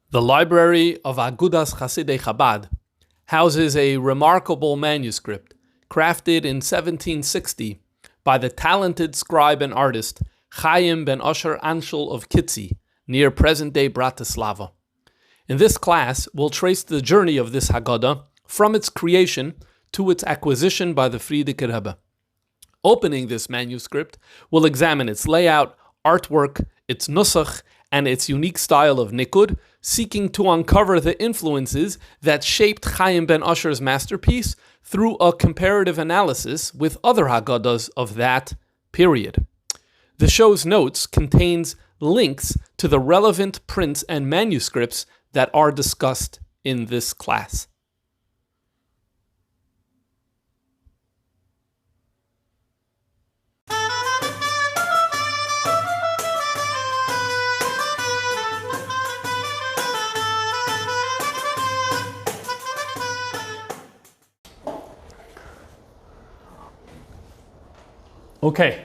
The library of Agudas Chasidei Chabad houses a remarkable manuscript crafted in 1760 by the talented scribe and artist Chaim ben Asher Anshel of Kittsee, near present-day Bratislava. In this class, we'll trace the journey of this Haggadah from its creation to its acquisition by the Frierdiker Rebbe. Opening this manuscript, we'll examine its layout, artwork, its nusach, and its unique style of nikud, seeking to uncover the influences that shaped Chaim ben Asher's masterpiece through a comparative analysis with other Haggadahs of that period. The show's notes contains links to the relevant prints and manuscripts that are discussed in this class. Okay.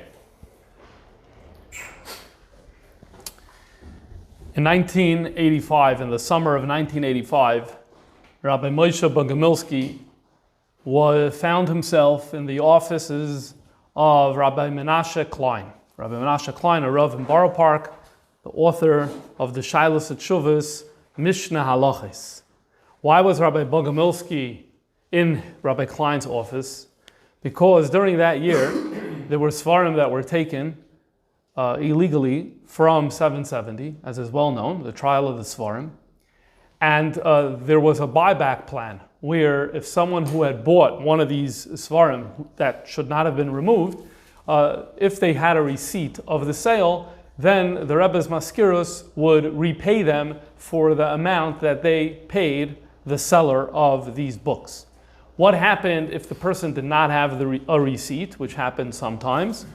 In 1985, in the summer of 1985, Rabbi Moshe Bogomilsky found himself in the offices of Rabbi Menashe Klein. Rabbi Menashe Klein, a Rav in Borough Park, the author of the Shilas Tshuvas Mishnah Halachos. Why was Rabbi Bogomilsky in Rabbi Klein's office? Because during that year, there were Svarim that were taken illegally from 770, as is well known, the trial of the Svarim. And there was a buyback plan where if someone who had bought one of these Svarim that should not have been removed, if they had a receipt of the sale, then the Rebbe's Maskirus would repay them for the amount that they paid the seller of these books. What happened if the person did not have a receipt, which happens sometimes?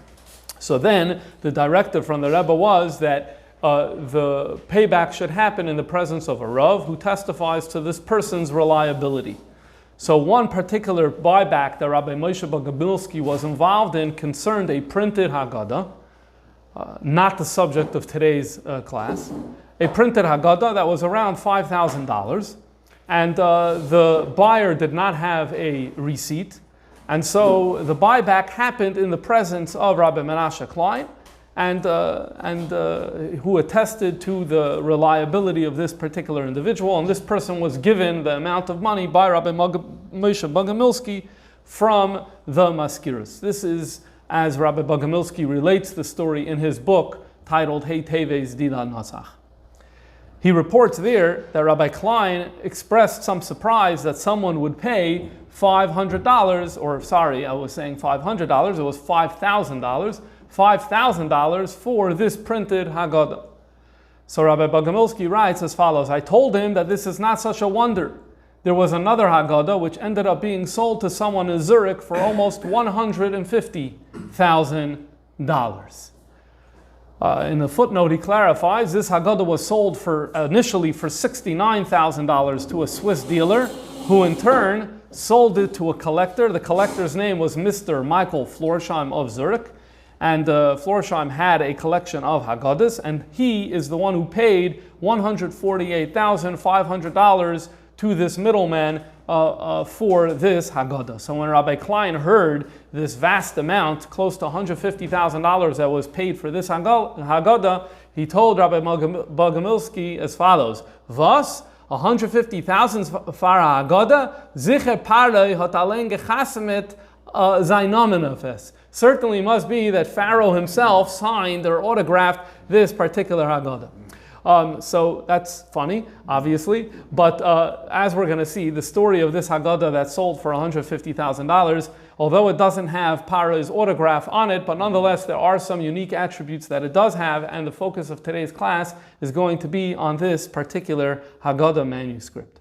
So then the directive from the Rebbe was that the payback should happen in the presence of a Rav who testifies to this person's reliability. So one particular buyback that Rabbi Moshe Bogomilsky was involved in concerned a printed Haggadah, not the subject of today's class, a printed Haggadah that was around $5,000. And the buyer did not have a receipt. And so the buyback happened in the presence of Rabbi Menashe Klein, and who attested to the reliability of this particular individual. And this person was given the amount of money by Rabbi Moshe Bogomilsky from the Maskirus. This is, as Rabbi Bogomilsky relates the story in his book titled Hey Teves Dida Nusach. He reports there that Rabbi Klein expressed some surprise that someone would pay $500, or sorry, I was saying $500, it was $5,000, $5,000 for this printed Haggadah. So Rabbi Bogomilsky writes as follows: I told him that this is not such a wonder. There was another Haggadah which ended up being sold to someone in Zurich for almost $150,000. In the footnote, he clarifies this Haggadah was sold initially for $69,000 to a Swiss dealer, who in turn sold it to a collector. The collector's name was Mr. Michael Florsheim of Zurich, and Florsheim had a collection of Haggadahs, and he is the one who paid $148,500 to this middleman for this Haggadah. So when Rabbi Klein heard this vast amount, close to $150,000 that was paid for this Haggadah, he told Rabbi Bogomilsky as follows: "Was? 150,000 for a Haggadah? Zicher parley hat allein gechasemet sein Namen auf es." Certainly must be that Pharaoh himself signed or autographed this particular Haggadah. So that's funny, obviously, but as we're going to see, the story of this Haggadah that sold for $150,000, although it doesn't have Paro's autograph on it, but nonetheless there are some unique attributes that it does have, and the focus of today's class is going to be on this particular Haggadah manuscript.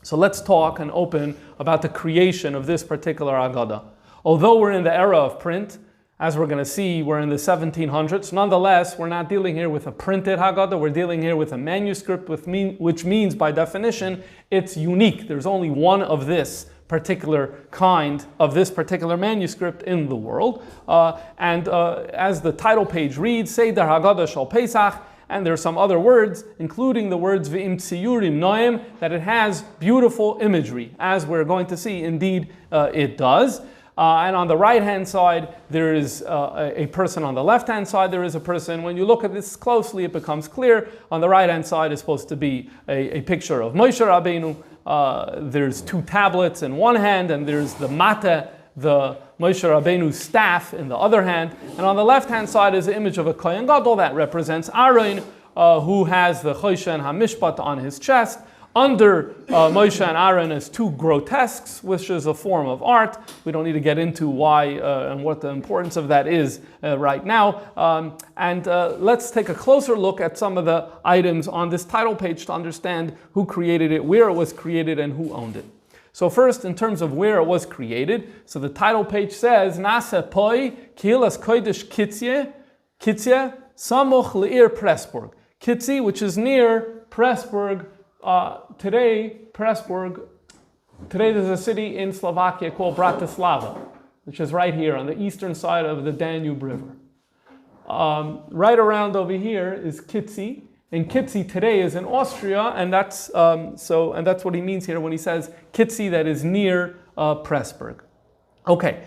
So let's talk and open about the creation of this particular Haggadah. Although we're in the era of print, as we're going to see, we're in the 1700s. Nonetheless, we're not dealing here with a printed Haggadah. We're dealing here with a manuscript, which means, by definition, it's unique. There's only one of this particular kind of this particular manuscript in the world. As the title page reads, Seder Haggadah Shal Pesach, and there are some other words, including the words V'im Tziyurim Noem, that it has beautiful imagery, as we're going to see. Indeed, it does. And on the right-hand side, there is a person. On the left-hand side, there is a person. When you look at this closely, it becomes clear. On the right-hand side is supposed to be a picture of Moshe Rabbeinu. There's two tablets in one hand, and there's the mata, the Moshe Rabbeinu's staff, in the other hand. And on the left-hand side is the image of a Kohen Gadol that represents Aaron, who has the Choshen and HaMishpat on his chest. Under Moshe and Aaron is two grotesques, which is a form of art. We don't need to get into why and what the importance of that is right now. Let's take a closer look at some of the items on this title page to understand who created it, where it was created, and who owned it. So first, in terms of where it was created, so the title page says, Nase poi kihilas kodesh Kittzee samoch le'ir Pressburg. Kittzee, which is near Pressburg. Today there's a city in Slovakia called Bratislava, which is right here on the eastern side of the Danube River. Right around over here is Kittzee, and Kittzee today is in Austria, and that's what he means here when he says Kittzee, that is near Pressburg. Okay.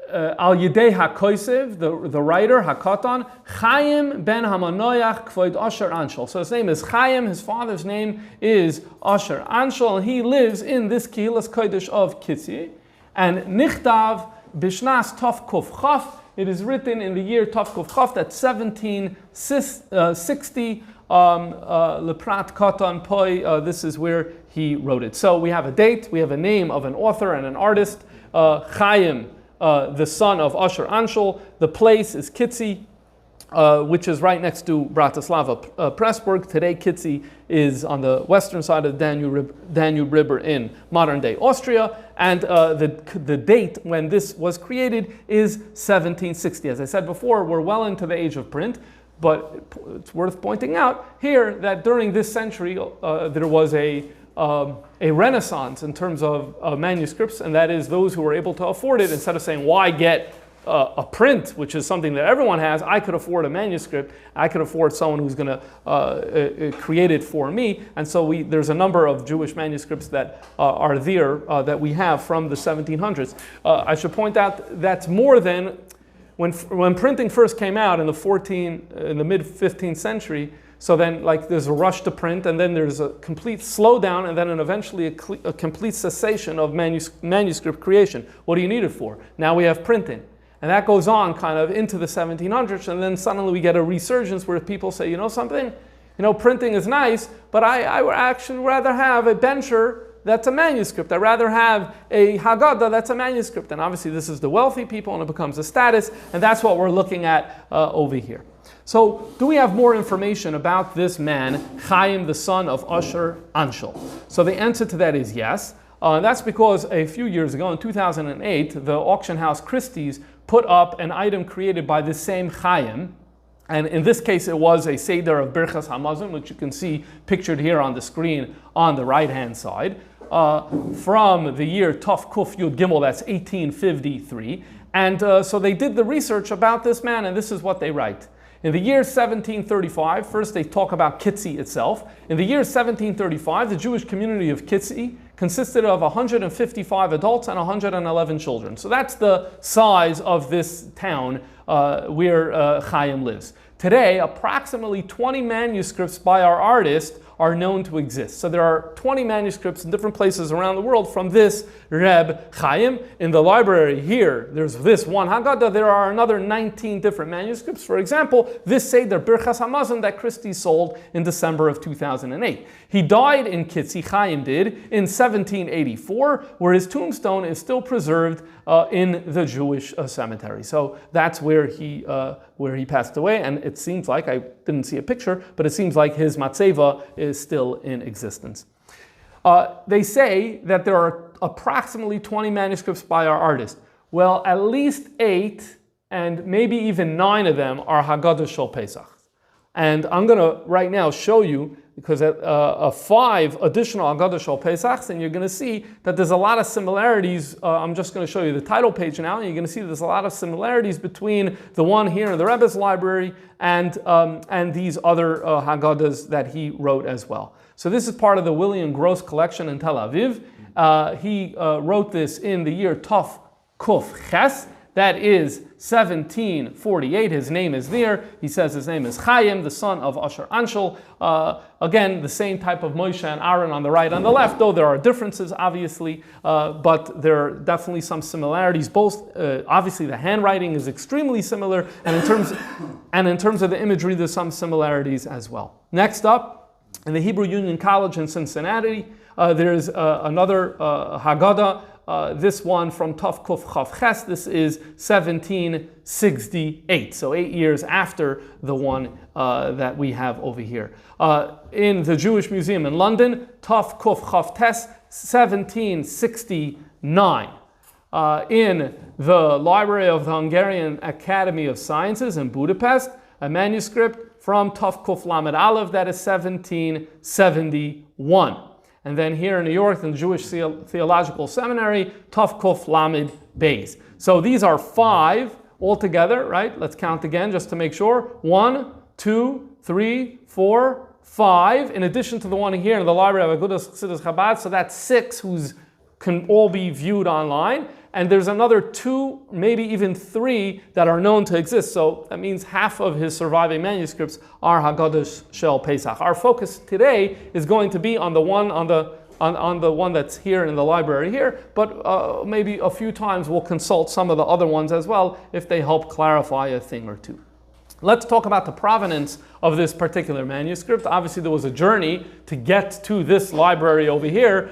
Al Yidei HaKosev, the writer, HaKatan, Chaim ben Hamanoyach Kvoid Asher Anshel. So his name is Chaim, his father's name is Asher Anshel, and he lives in this Kehilas Kodesh of Kittzee. And Nichtav Bishnas Tov Kuf Chaf, it is written in the year Tov Kuf Chaf, that's 1760, Leprat Katan Poi, this is where he wrote it. So we have a date, we have a name of an author and an artist, Chaim, the son of Asher Anshel. The place is Kittzee, which is right next to Bratislava, Pressburg. Today, Kittzee is on the western side of the Danube River in modern-day Austria. And the date when this was created is 1760. As I said before, we're well into the age of print, but it's worth pointing out here that during this century, there was a renaissance in terms of manuscripts, and that is those who were able to afford it. Instead of saying, why get a print, which is something that everyone has, I could afford a manuscript, I could afford someone who's going to create it for me. And so there's a number of Jewish manuscripts that are there that we have from the 1700s. I should point out that's more than when printing first came out in the mid 15th century. So then, there's a rush to print, and then there's a complete slowdown, and then eventually a complete cessation of manuscript creation. What do you need it for? Now we have printing. And that goes on kind of into the 1700s, and then suddenly we get a resurgence where people say, you know something? Printing is nice, but I would actually rather have a bencher that's a manuscript. I'd rather have a Haggadah that's a manuscript. And obviously this is the wealthy people, and it becomes a status, and that's what we're looking at over here. So, do we have more information about this man, Chaim, the son of Asher Anshel? So the answer to that is yes. That's because a few years ago, in 2008, the auction house Christie's put up an item created by the same Chaim. And in this case, it was a Seder of Birchas Hamazon, which you can see pictured here on the screen on the right-hand side, from the year Tov Kuf Yud Gimel, that's 1853. And so they did the research about this man, and this is what they write. In the year 1735, first they talk about Kittzee itself. In the year 1735, the Jewish community of Kittzee consisted of 155 adults and 111 children. So that's the size of this town where Chaim lives. Today, approximately 20 manuscripts by our artist are known to exist. So there are 20 manuscripts in different places around the world from this Reb Chaim. In the library here, there's this one Haggadah. There are another 19 different manuscripts. For example, this Seder Birchas Hamazon that Christie sold in December of 2008. He died in Kittzee, Chaim did, in 1784, where his tombstone is still preserved in the Jewish cemetery. So that's where he passed away, and it seems like, I didn't see a picture, but it seems like his matzeva is still in existence. They say that there are approximately 20 manuscripts by our artist. Well, at least 8 and maybe even 9 of them are Haggadah Shal Pesach. And I'm going to right now show you, because 5 additional Haggadah Shel Pesach, and you're going to see that there's a lot of similarities. I'm just going to show you the title page now, and you're going to see there's a lot of similarities between the one here in the Rebbe's library and these other Haggadahs that he wrote as well. So this is part of the William Gross collection in Tel Aviv. He wrote this in the year Tov Kuf Ches. That is 1748. His name is there. He says his name is Chaim, the son of Asher Anshel. Again, the same type of Moshe and Aaron on the right and the left, though there are differences, obviously, but there are definitely some similarities. Both, obviously, the handwriting is extremely similar, and in terms of the imagery, there's some similarities as well. Next up, in the Hebrew Union College in Cincinnati, there's another Haggadah. This one from Tov Kuf Chav Ches, this is 1768, so 8 years after the one that we have over here. In the Jewish Museum in London, Tov Kuf Chav Tes, 1769. In the Library of the Hungarian Academy of Sciences in Budapest, a manuscript from Tov Kuf Lamed Aleph, that is 1771. And then here in New York, in the Jewish Theological Seminary, Tov Kuf Lamed Beis. So these are 5 altogether, right? Let's count again just to make sure. 1, 2, 3, 4, 5. In addition to the one here in the library of Agudas Chasidei Chabad, so that's 6 who's can all be viewed online. And there's another 2, maybe even 3 that are known to exist. So that means half of his surviving manuscripts are Haggadahs Shel Pesach. Our focus today is going to be on the one that's here in the library here, but maybe a few times we'll consult some of the other ones as well if they help clarify a thing or two. Let's talk about the provenance of this particular manuscript. Obviously, there was a journey to get to this library over here.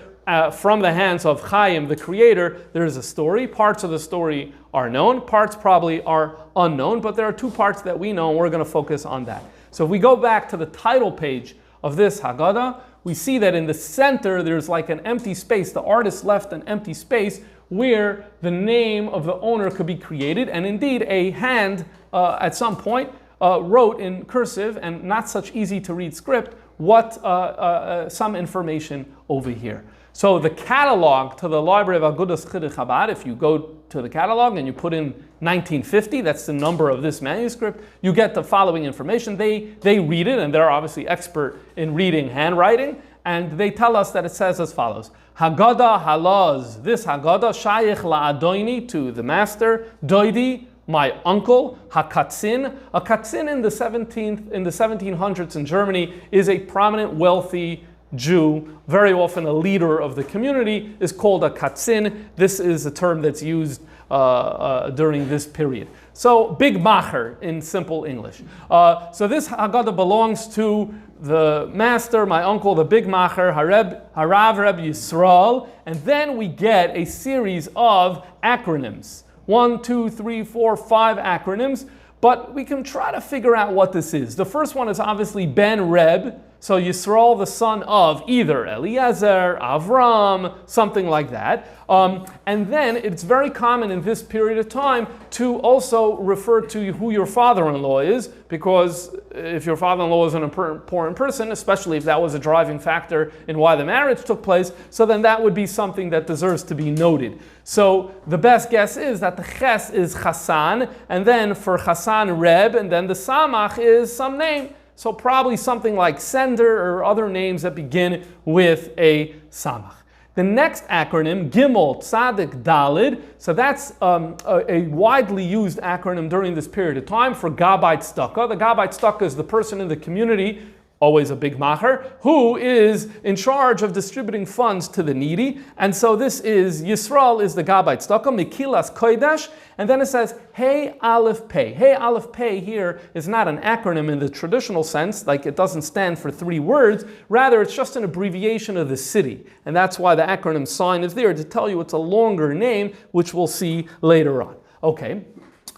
From the hands of Chaim, the creator. There is a story. Parts of the story are known. Parts probably are unknown, but there are 2 parts that we know, and we're going to focus on that. So if we go back to the title page of this Haggadah, we see that in the center there's like an empty space. The artist left an empty space where the name of the owner could be created, and indeed a hand at some point wrote in cursive and not such easy to read script some information over here. So the catalog to the library of Agudas Chasidei Chabad, if you go to the catalog and you put in 1950, that's the number of this manuscript, you get the following information. They read it, and they're obviously expert in reading handwriting, and they tell us that it says as follows: Haggadah halaz, this Haggadah, shayich la'adoini, to the master, doidi, my uncle, hakatzin. A katzin in the 1700s in Germany is a prominent, wealthy Jew, very often a leader of the community, is called a katzin. This is a term that's used during this period. So, big macher in simple English. So this Haggadah belongs to the master, my uncle, the big macher, Harav Reb Yisrael, and then we get a series of acronyms. 1, 2, 3, 4, 5 acronyms, but we can try to figure out what this is. The first one is obviously Ben Reb, so Yisrael, the son of either Eliezer, Avram, something like that. And then it's very common in this period of time to also refer to who your father-in-law is, because if your father-in-law is an important person, especially if that was a driving factor in why the marriage took place, so then that would be something that deserves to be noted. So the best guess is that the Ches is Hassan, and then for Hassan Reb, and then the Samach is some name. So probably something like Sender or other names that begin with a Samach. The next acronym, Gimel Tzadik Dalid, so that's a widely used acronym during this period of time for Gabbai Tzedakah. The Gabbai Tzedakah is the person in the community, always a big macher, who is in charge of distributing funds to the needy. And so this is, Yisrael is the Gabbai Tzedakah, Mekilas Kodesh, and then it says, Hey Aleph Pei. Hey Aleph Pei here is not an acronym in the traditional sense, like it doesn't stand for 3 words, rather it's just an abbreviation of the city. And that's why the acronym sign is there, to tell you it's a longer name, which we'll see later on. Okay,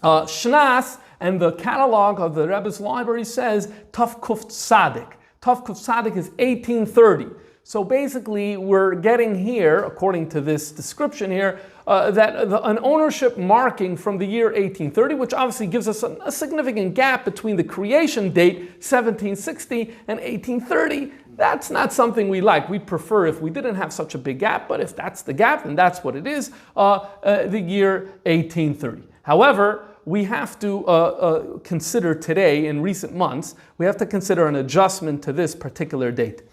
Shnas, and the catalog of the Rebbe's library says Tov Kuf Tzadik. Tov Kuf Tzadik is 1830. So basically, we're getting here, according to this description here, an ownership marking from the year 1830, which obviously gives us a significant gap between the creation date, 1760, and 1830. That's not something we like. We'd prefer if we didn't have such a big gap, but if that's the gap, then that's what it is, the year 1830. However, we have to consider today, in recent months, we have to consider an adjustment to this particular date.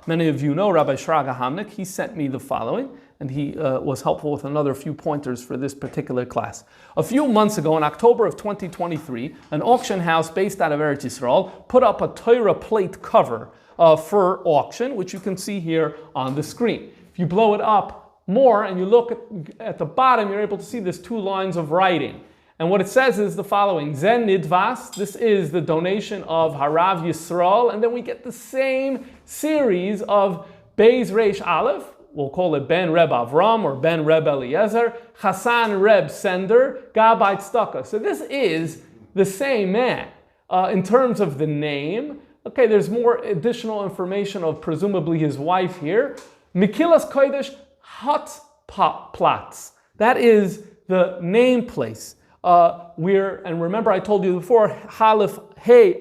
Many of you know Rabbi Shraga Hamnik. He sent me the following, and he was helpful with another few pointers for this particular class. A few months ago, in October of 2023, an auction house based out of Eretz Yisrael put up a Torah plate cover for auction, which you can see here on the screen. If you blow it up more and you look at the bottom, you're able to see there's 2 lines of writing. And what it says is the following: Zen Nidvas, this is the donation of Harav Yisrael, and then we get the same series of Beis Reish Aleph, we'll call it Ben Reb Avram or Ben Reb Eliezer, Chassan Reb Sender, Gabbai Tzedakah. So this is the same man. In terms of the name, okay, there's more additional information of presumably his wife here. Mekilas Kodesh Hotplatz. That is the name place. And remember I told you before, Aleph Pei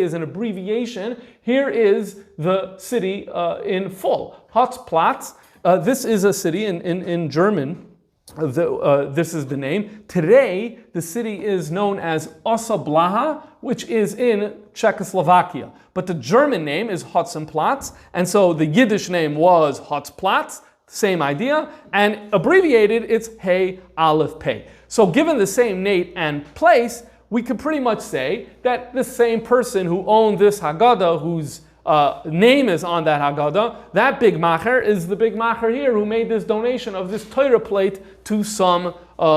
is an abbreviation. Here is the city in full. Hotplatz. This is a city in German. This is the name. Today, the city is known as Osoblaha, which is in Czechoslovakia. But the German name is Hotzenplatz, and so the Yiddish name was Hotsplatz, same idea, and abbreviated, it's Hey Aleph Pei. So given the same date and place, we could pretty much say that the same person who owned this Haggadah, whose name is on that Haggadah, that big macher is the big macher here who made this donation of this Torah plate to some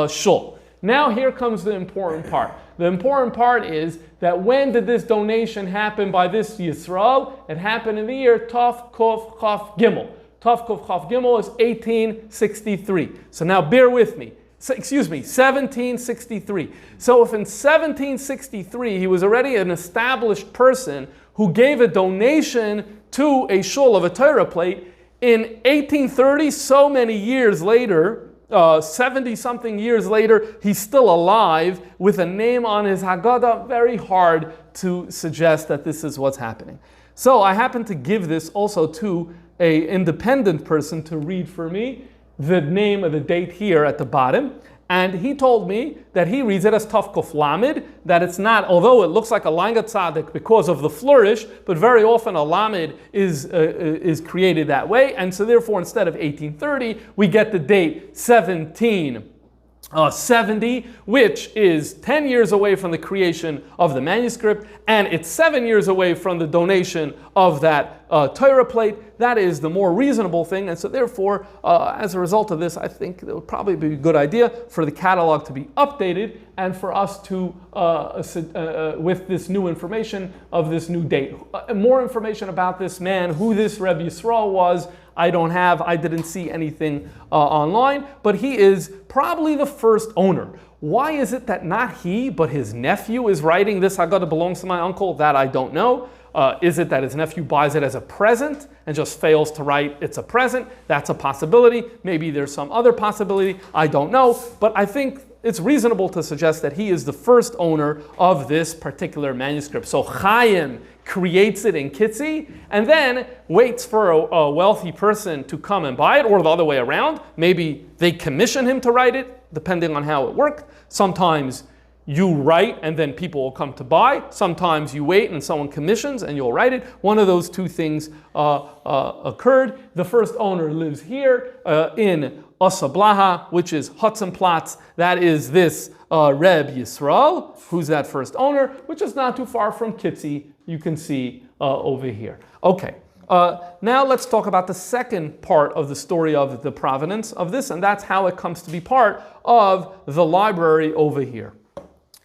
shul. Now here comes the important part. The important part is that when did this donation happen by this Yisrael? It happened in the year Tov Kuf Chaf Gimel. Tov Kuf Chaf Gimel is 1863. So now bear with me. 1763. So if in 1763 he was already an established person who gave a donation to a shul of a Torah plate, in 1830, so many years later, 70-something years later, he's still alive with a name on his Haggadah. Very hard to suggest that this is what's happening. So I happen to give this also to an independent person to read for me, the name of the date here at the bottom, and he told me that he reads it as Tov Kuf Lamed, that it's not, although it looks like a Langa Tzadik because of the flourish, but very often a Lamed is created that way, and so therefore instead of 1830, we get the date 1770, which is 10 years away from the creation of the manuscript, and it's 7 years away from the donation of that Torah plate. That is the more reasonable thing, and so therefore, as a result of this, I think it would probably be a good idea for the catalog to be updated and for us to, with this new information of this new date. More information about this man, who this Rebbe Yisrael was, I didn't see anything online, but he is probably the first owner. Why is it that not he, but his nephew is writing this Haggadah belongs to my uncle? That I don't know. Is it that his nephew buys it as a present and just fails to write it's a present? That's a possibility. Maybe there's some other possibility. I don't know. But I think it's reasonable to suggest that he is the first owner of this particular manuscript. So Chaim creates it in Kittzee and then waits for a wealthy person to come and buy it, or the other way around. Maybe they commission him to write it, depending on how it worked. Sometimes you write and then people will come to buy. Sometimes you wait and someone commissions and you'll write it. One of those two things occurred. The first owner lives here in Osoblaha, which is Hotzenplatz. That is this Reb Yisrael, who's that first owner, which is not too far from Kittzee. You can see over here. Okay. Now let's talk about the second part of the story of the provenance of this, and that's how it comes to be part of the library over here.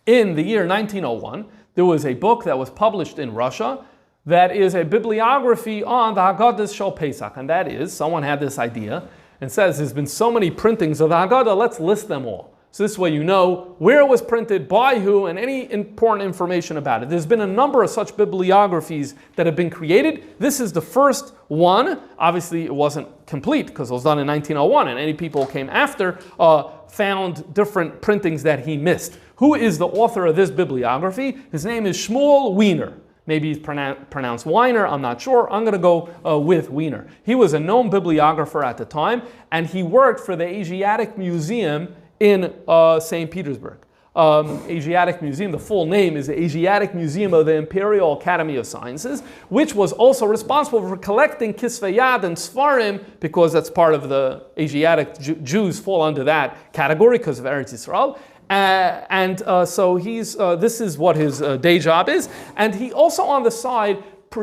In the year 1901, there was a book that was published in Russia that is a bibliography on the Agudas Shel Pesach, and that is, someone had this idea and says there's been so many printings of the Haggadah, let's list them all. So this way you know where it was printed, by who, and any important information about it. There's been a number of such bibliographies that have been created. This is the first one. Obviously, it wasn't complete because it was done in 1901, and any people who came after found different printings that he missed. Who is the author of this bibliography? His name is Shmuel Weiner. Maybe it's pronounced Weiner, I'm not sure. I'm going to go with Weiner. He was a known bibliographer at the time, and he worked for the Asiatic Museum in St. Petersburg. Asiatic Museum, the full name is the Asiatic Museum of the Imperial Academy of Sciences, which was also responsible for collecting Kitzee Haggadah and Sfarim, because that's part of the Asiatic Jews fall under that category because of Eretz Yisrael. So this is what his day job is. And he also on the side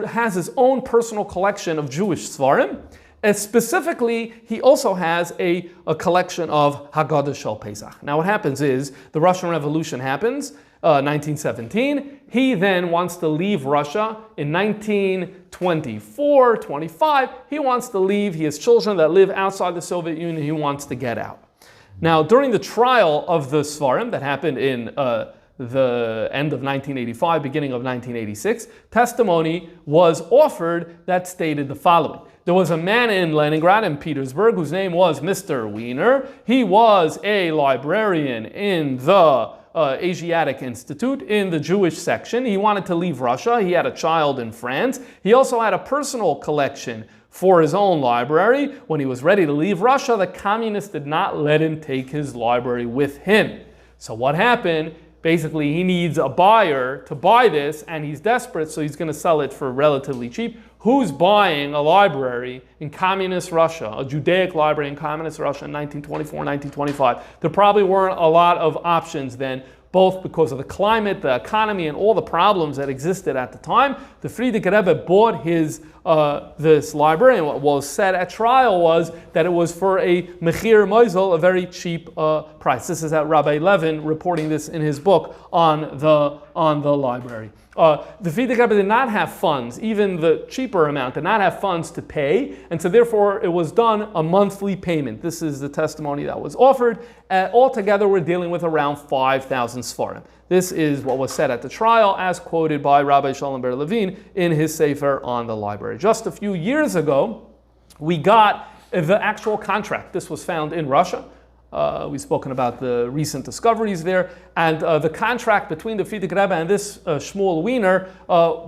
has his own personal collection of Jewish Sfarim. And specifically, he also has a collection of Haggadahs shel Pesach. Now what happens is, the Russian Revolution happens, 1917. He then wants to leave Russia in 1924, 25. He wants to leave. He has children that live outside the Soviet Union. He wants to get out. Now, during the trial of the Sfarim that happened in the end of 1985, beginning of 1986, testimony was offered that stated the following. There was a man in Leningrad and Petersburg whose name was Mr. Weiner. He was a librarian in the Asiatic Institute in the Jewish section. He wanted to leave Russia. He had a child in France. He also had a personal collection for his own library. When he was ready to leave Russia, the communists did not let him take his library with him. So what happened? Basically, he needs a buyer to buy this, and he's desperate, so he's going to sell it for relatively cheap. Who's buying a library in communist Russia, a Judaic library in communist Russia in 1924, 1925? There probably weren't a lot of options then, both because of the climate, the economy, and all the problems that existed at the time. The Frierdiker Rebbe bought his this library, and what was said at trial was that it was for a mechir mozel, a very cheap price. This is Rabbi Levin reporting this in his book on the library. The Frierdiker Rebbe did not have funds, even the cheaper amount did not have funds to pay, and so therefore it was done a monthly payment. This is the testimony that was offered. Altogether, we're dealing with around 5,000 Sfarim. This is what was said at the trial, as quoted by Rabbi Shalom Ber Levin in his Sefer on the library. Just a few years ago, we got the actual contract. This was found in Russia. We've spoken about the recent discoveries there. And the contract between the Frierdiker Rebbe and this Shmuel Weiner,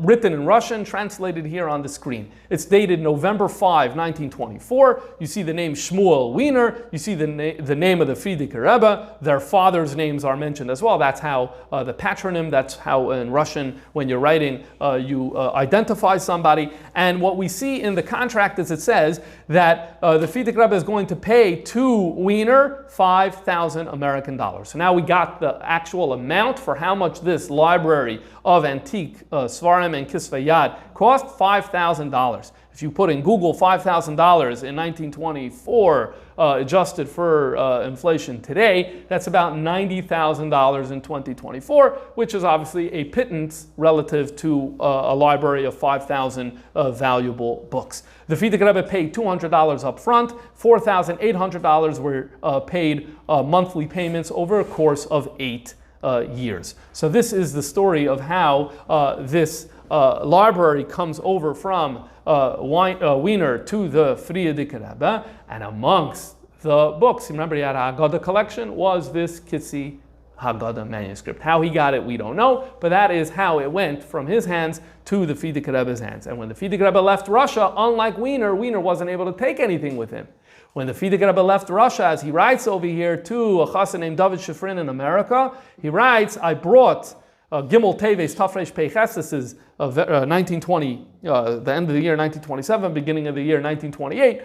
written in Russian, translated here on the screen. It's dated November 5, 1924. You see the name Shmuel Weiner. You see the name of the Frierdiker Rebbe. Their fathers' names are mentioned as well. That's how the patronym, that's how in Russian, when you're writing, you identify somebody. And what we see in the contract is it says that the Frierdiker Rebbe is going to pay to Weiner 5,000 American dollars. So now we got the actual amount for how much this library of antique Sfarim and Kitzee Haggadah cost, $5,000. If you put in Google $5,000 in 1924, adjusted for inflation today, that's about $90,000 in 2024, which is obviously a pittance relative to a library of 5,000 valuable books. The Frierdiker Rebbe paid $200 up front, $4,800 were paid monthly payments over a course of 8 years. So this is the story of how this library comes over from Weiner to the Frierdiker Rebbe, and amongst the books, remember he had a Haggadah collection, was this Kittzee Haggadah manuscript. How he got it, we don't know, but that is how it went from his hands to the Frierdiker Rebbe's hands. And when the Frierdiker Rebbe left Russia, unlike Weiner, Weiner wasn't able to take anything with him. When the Frierdiker Rebbe left Russia, as he writes over here to a chassid named David Shifrin in America, he writes, I brought Gimel Teves Tafresh Peiches, this is 1920, the end of the year 1927, beginning of the year 1928,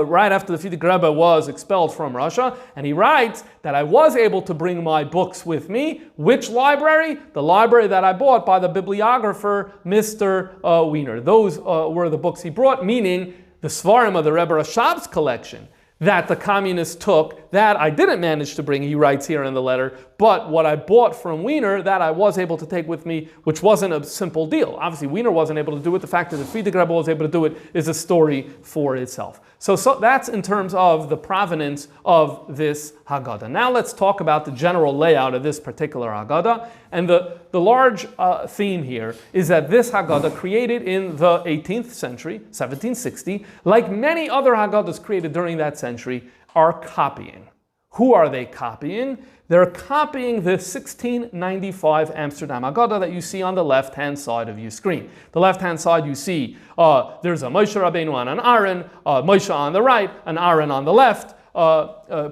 right after the Frierdiker Rebbe was expelled from Russia, and he writes that I was able to bring my books with me. Which library? The library that I bought by the bibliographer, Mr. Weiner. Those were the books he brought, meaning the Svarim of the Rebbe Rashab's collection that the communists took that I didn't manage to bring, he writes here in the letter, but what I bought from Wiener, that I was able to take with me, which wasn't a simple deal. Obviously, Wiener wasn't able to do it. The fact that the Frierdiker Rebbe was able to do it is a story for itself. So that's in terms of the provenance of this Haggadah. Now let's talk about the general layout of this particular Haggadah. And the large theme here is that this Haggadah, created in the 18th century, 1760, like many other Haggadahs created during that century, are copying. Who are they copying? They're copying the 1695 Amsterdam Haggadah that you see on the left-hand side of your screen. The left-hand side you see there's a Moshe Rabbeinu and an Aaron, Moshe on the right, an Aaron on the left,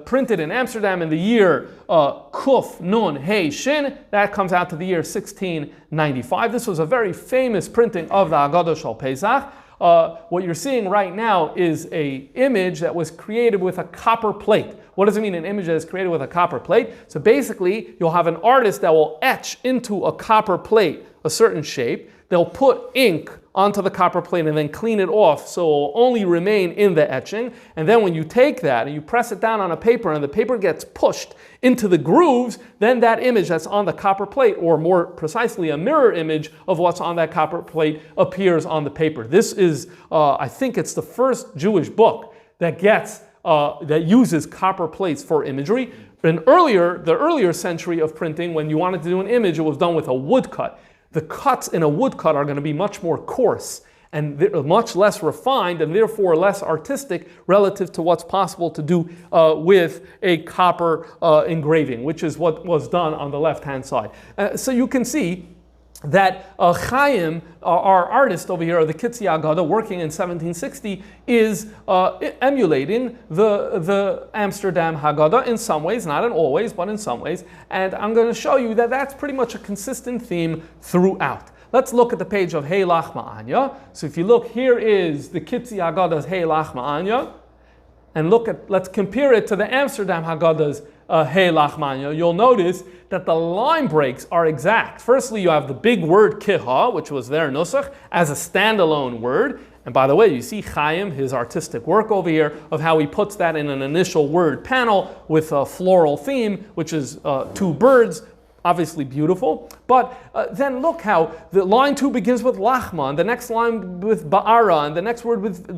printed in Amsterdam in the year Kuf Nun Hey Shin. That comes out to the year 1695. This was a very famous printing of the Haggadah Shal Pesach. What you're seeing right now is an image that was created with a copper plate. What does it mean, an image that is created with a copper plate? So basically, you'll have an artist that will etch into a copper plate a certain shape. They'll put ink onto the copper plate and then clean it off so it will only remain in the etching. And then when you take that and you press it down on a paper and the paper gets pushed into the grooves, then that image that's on the copper plate, or more precisely a mirror image of what's on that copper plate, appears on the paper. This is, I think it's the first Jewish book that that uses copper plates for imagery. The earlier century of printing, when you wanted to do an image, it was done with a woodcut. The cuts in a woodcut are going to be much more coarse and much less refined, and therefore less artistic relative to what's possible to do with a copper engraving, which is what was done on the left-hand side. So you can see that Chaim, our artist over here, of the Kittzee Haggadah, working in 1760, is emulating the Amsterdam Haggadah in some ways, not in all ways, but in some ways. And I'm going to show you that that's pretty much a consistent theme throughout. Let's look at the page of Hey Lachma Anya. So if you look, here is the Kittzee Haggadah's Hey Lachma Anya. And let's compare it to the Amsterdam Haggadah's Hey Lachma Anya. You'll notice that the line breaks are exact. Firstly, you have the big word kiha, which was their nusach, as a standalone word. And by the way, you see Chaim, his artistic work over here, of how he puts that in an initial word panel with a floral theme, which is two birds, obviously beautiful. But then look how the line 2 begins with lachma, and the next line with ba'ara, and the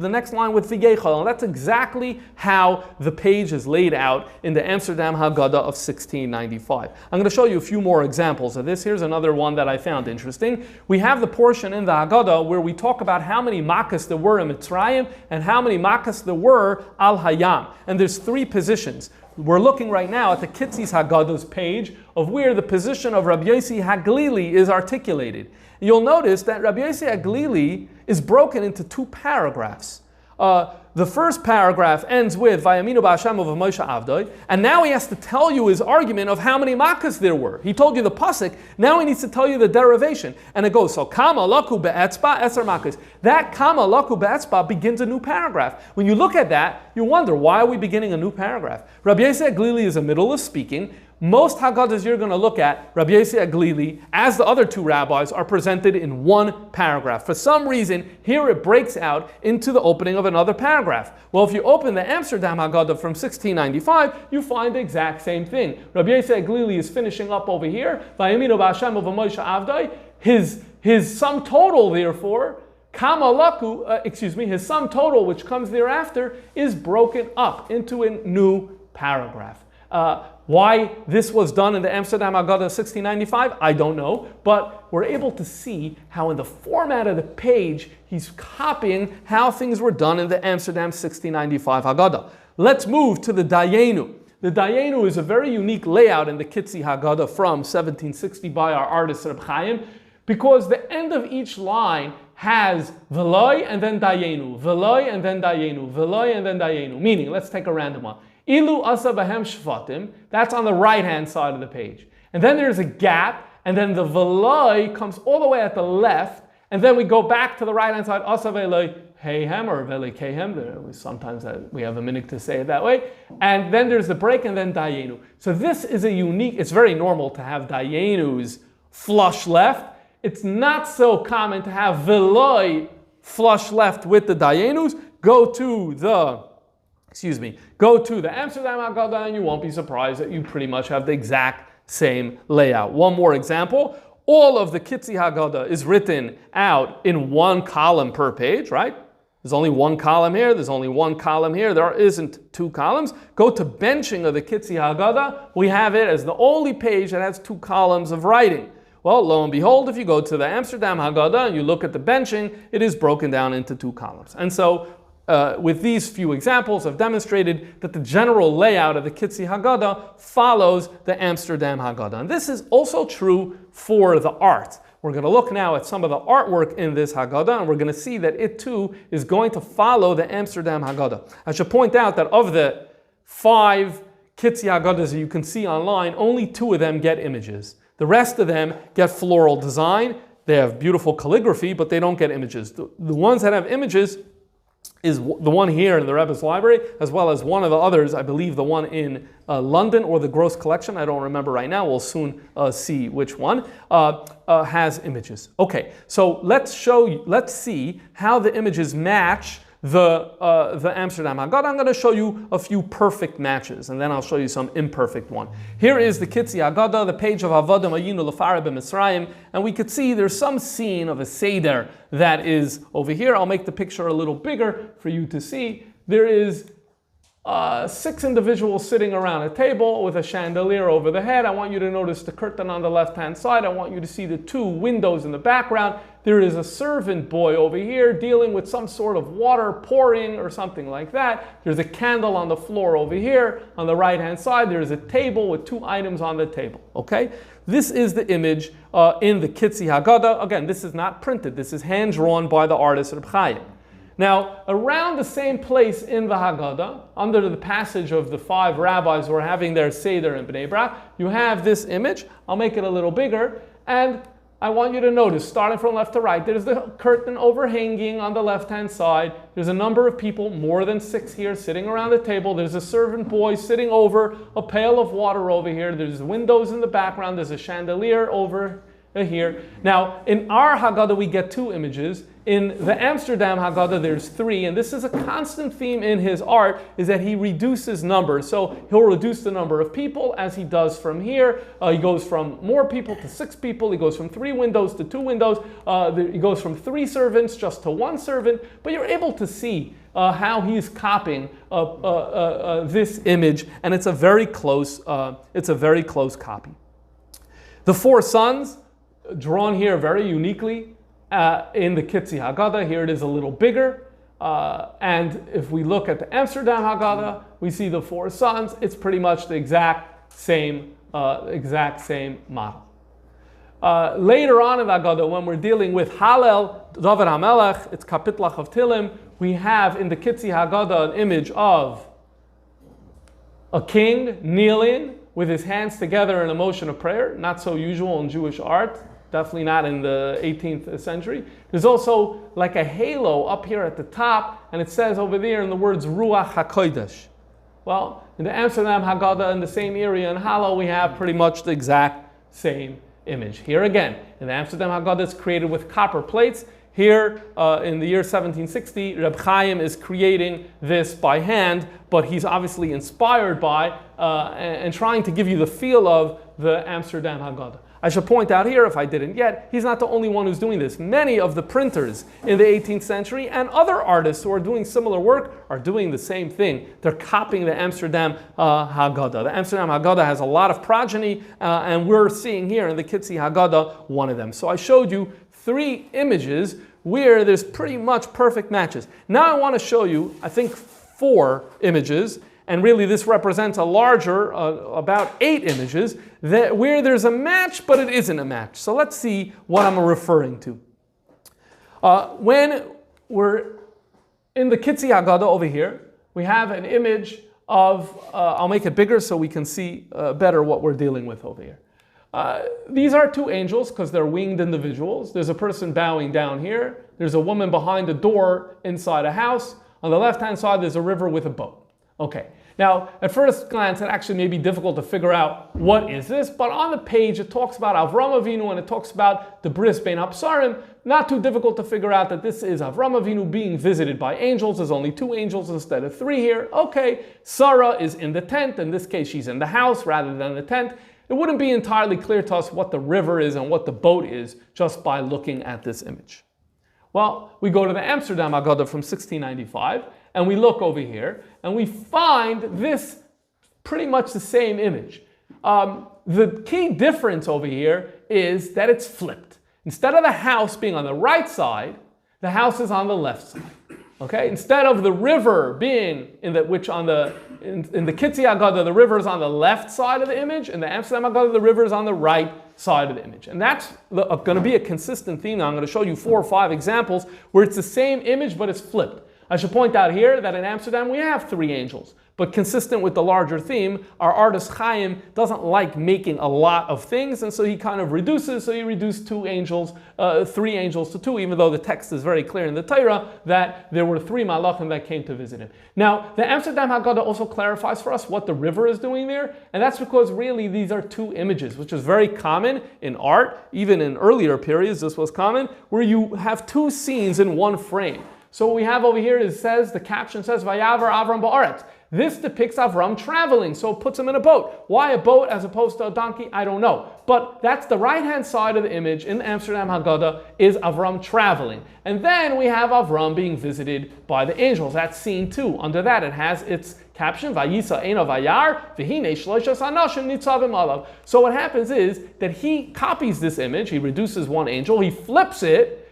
next line with v'yechal. And that's exactly how the page is laid out in the Amsterdam Haggadah of 1695. I'm going to show you a few more examples of this. Here's another one that I found interesting. We have the portion in the Haggadah where we talk about how many makas there were in Mitzrayim and how many makas there were al hayam. And there's 3 positions. We're looking right now at the Kittzee Haggadah's page of where the position of Rabbi Yossi Haglili is articulated. You'll notice that Rabbi Yossi Haglili is broken into 2 paragraphs. The first paragraph ends with Vayaminu b'Hashem of Moshe Avdoi, and now he has to tell you his argument of how many makas there were. He told you the pasuk, now he needs to tell you the derivation. And it goes, so kama laku be'etzba eser makas. That kama laku be'etzba begins a new paragraph. When you look at that, you wonder, why are we beginning a new paragraph? Rabbi Yossi Haglili is in the middle of speaking. Most Haggadahs you're going to look at, Rabbi Yossi Haglili, as the other 2 rabbis, are presented in 1 paragraph. For some reason, here it breaks out into the opening of another paragraph. Well, if you open the Amsterdam Haggadah from 1695, you find the exact same thing. Rabbi Yossi Haglili is finishing up over here. Vayaminu b'Hashem of Moshe Avdoi. His sum total, therefore, his sum total, which comes thereafter, is broken up into a new paragraph. Why this was done in the Amsterdam Haggadah 1695, I don't know, but we're able to see how in the format of the page, he's copying how things were done in the Amsterdam 1695 Haggadah. Let's move to the Dayenu. The Dayenu is a very unique layout in the Kittzee Haggadah from 1760 by our artist Reb Chaim, because the end of each line has Veloy and then Dayenu, Veloy and then Dayenu, Veloy and then Dayenu. Meaning, let's take a random one. Ilu asa bahem shvatim, that's on the right-hand side of the page. And then there's a gap, and then the veloi comes all the way at the left, and then we go back to the right-hand side, asa veloi heihem, or veloi kehem, sometimes we have a minute to say it that way. And then there's the break, and then dayenu. So this is a unique, it's very normal to have dayenus flush left. It's not so common to have veloi flush left with the dayenus. Go to the go to the Amsterdam Haggadah and you won't be surprised that you pretty much have the exact same layout. One more example. All of the Kittzee Haggadah is written out in one column per page, right? There's only one column here, there's only one column here, there isn't two columns. Go to benching of the Kittzee Haggadah, we have it as the only page that has two columns of writing. Well, lo and behold, if you go to the Amsterdam Haggadah and you look at the benching, it is broken down into two columns. And so, with these few examples, I've demonstrated that the general layout of the Kittzee Haggadah follows the Amsterdam Haggadah. And this is also true for the art. We're going to look now at some of the artwork in this Haggadah, and we're going to see that it too is going to follow the Amsterdam Haggadah. I should point out that of the 5 Kittzee Haggadahs that you can see online, only 2 of them get images. The rest of them get floral design. They have beautiful calligraphy, but they don't get images. The ones that have images is the one here in the Rebbe's library, as well as one of the others, I believe the one in London or the Gross Collection, I don't remember right now, we'll soon see which one, has images. Okay, so let's see how the images match the Amsterdam Haggadah. I'm going to show you a few perfect matches, and then I'll show you some imperfect one. Here is the Kittzee Haggadah, the page of Avodim Ayinu Lefara b'Mitzrayim, and we could see there's some scene of a Seder that is over here. I'll make the picture a little bigger for you to see. There is 6 individuals sitting around a table with a chandelier over the head. I want you to notice the curtain on the left-hand side. I want you to see the 2 windows in the background. There is a servant boy over here dealing with some sort of water pouring or something like that. There's a candle on the floor over here. On the right-hand side, there's a table with 2 items on the table. Okay? This is the image in the Kittzee Haggadah. Again, this is not printed. This is hand-drawn by the artist Reb Chaim. Now, around the same place in the Haggadah, under the passage of the 5 rabbis who are having their Seder in Bnei Brak, you have this image. I'll make it a little bigger, and I want you to notice, starting from left to right, there's the curtain overhanging on the left-hand side. There's a number of people, more than 6 here, sitting around the table. There's a servant boy sitting over a pail of water over here. There's windows in the background. There's a chandelier over here. Now, in our Haggadah, we get 2 images. In the Amsterdam Haggadah, there's 3, and this is a constant theme in his art, is that he reduces numbers. So he'll reduce the number of people as he does from here. He goes from more people to 6 people. He goes from 3 windows to 2 windows. He goes from 3 servants just to 1 servant. But you're able to see how he's copying this image, and it's a very close copy. The 4 sons, drawn here very uniquely, in the Kittzee Haggadah. Here it is a little bigger. And if we look at the Amsterdam Haggadah, we see the 4 sons. It's pretty much the exact same model. Later on in the Haggadah, when we're dealing with Hallel, David HaMelech, it's Kapitlach of Tilim, we have in the Kittzee Haggadah an image of a king kneeling with his hands together in a motion of prayer. Not so usual in Jewish art. Definitely not in the 18th century. There's also like a halo up here at the top, and it says over there in the words Ruach HaKodesh. Well, in the Amsterdam Haggadah, in the same area in Hallel, we have pretty much the exact same image. Here again, in the Amsterdam Haggadah, it's created with copper plates. Here, in the year 1760, Reb Chaim is creating this by hand, but he's obviously inspired by and trying to give you the feel of the Amsterdam Haggadah. I should point out here, if I didn't yet, he's not the only one who's doing this. Many of the printers in the 18th century and other artists who are doing similar work are doing the same thing. They're copying the Amsterdam Haggadah. The Amsterdam Haggadah has a lot of progeny, and we're seeing here in the Kittzee Haggadah one of them. So I showed you 3 images where there's pretty much perfect matches. Now I want to show you, I think, 4 images. And really this represents a larger, about 8 images, where there's a match, but it isn't a match. So let's see what I'm referring to. When we're in the Kittzee Haggadah over here, we have an image of, I'll make it bigger so we can see better what we're dealing with over here. These are 2 angels because they're winged individuals. There's a person bowing down here. There's a woman behind a door inside a house. On the left-hand side, there's a river with a boat. Okay, Now, at first glance, it actually may be difficult to figure out what is this, but on the page it talks about Avram Avinu and it talks about the bris bein Absarim. Not too difficult to figure out that this is Avram Avinu being visited by angels. There's only 2 angels instead of 3 here. Okay, Sarah is in the tent. In this case, she's in the house rather than the tent. It wouldn't be entirely clear to us what the river is and what the boat is just by looking at this image. Well, we go to the Amsterdam Haggadah from 1695, and we look over here, and we find this pretty much the same image. The key difference over here is that it's flipped. Instead of the house being on the right side, the house is on the left side. Okay? Instead of the river being in the Kittzee Haggadah, the river is on the left side of the image. In the Amsterdam Haggadah, the river is on the right side of the image. And that's going to be a consistent theme. Now I'm going to show you 4 or 5 examples where it's the same image, but it's flipped. I should point out here that in Amsterdam we have 3 angels. But consistent with the larger theme, our artist Chaim doesn't like making a lot of things, and so he kind of reduces. So he reduced 3 angels to 2, even though the text is very clear in the Torah that there were 3 malachim that came to visit him. Now, the Amsterdam Haggadah also clarifies for us what the river is doing there, and that's because really these are 2 images, which is very common in art. Even in earlier periods, this was common, where you have 2 scenes in one frame. So what we have over here is the caption says, Vayavar Avram Ba'aretz. This depicts Avram traveling, so it puts him in a boat. Why a boat as opposed to a donkey? I don't know. But that's the right-hand side of the image in the Amsterdam Haggadah is Avram traveling. And then we have Avram being visited by the angels. That's scene 2. Under that it has its caption, Vayisa Eino Vayar, V'hine Shloshas Anashim Nitzavim Alav. So what happens is that he copies this image, he reduces 1 angel, he flips it,